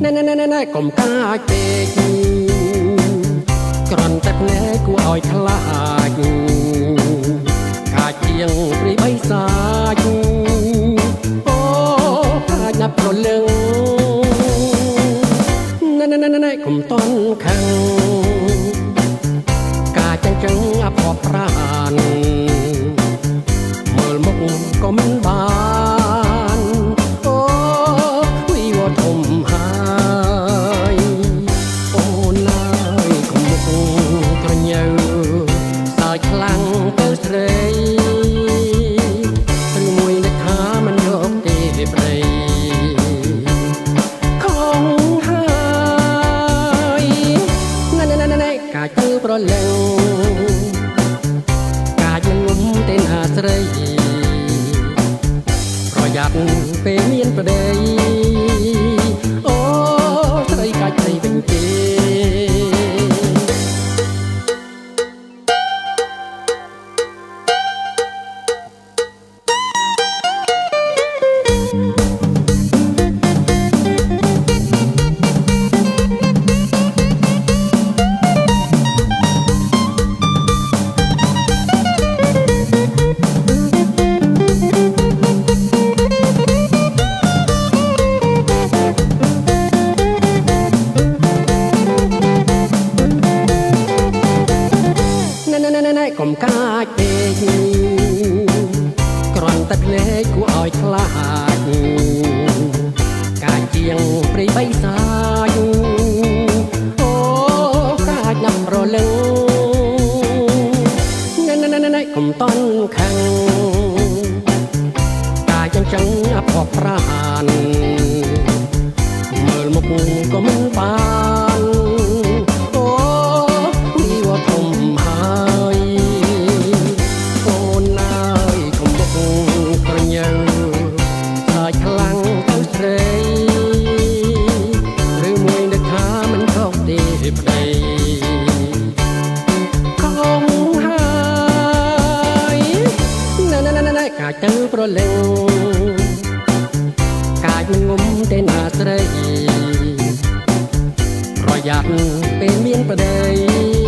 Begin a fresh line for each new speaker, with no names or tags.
ណែកុំកាចពេកក្រន់តែភ្នែកគួរឲ្យខ្លាចកាចជាងព្រីបៃសាចអូកាចណាស់ប្រលឹងណែកុំតន់ខាំងកាចចឹងអភ័ព្វប្រានមើលមុខក៏មិនបានអូវិវត្តធំហើយអូនណាយកុំមុខក្រញើសើចខ្លាំងទៅស្រីឬមួយនឹកថាមិនយកទេប្តីខំហើយណែកាចទៅប្រលឹងកាចមិនងុំទេណាស្រីប្រយ័ត្នពេលមានប្តីអូស្រីកាចស្រីវិញទេណែកុំកាចពេកក្រន់តែភ្នែកគួរឲ្យខ្លាចកាចជាងព្រីបៃសាចអូកាចណាស់ប្រលឹងណែកុំតន់ខាំងកាចចឹងអភ័ព្វប្រានមើលមុខក៏មិនបានអូវិវត្តធំហើយអូនណាយកុំមុខក្រញើសើចខ្លាំងទៅស្រីឬមួយនឹកថាមិនខុសទេប្តីខំហើយណែកាចទៅប្រលឹងកាចមិនងុំទេណាស្រីប្រយ័ត្នពេលមានប្តី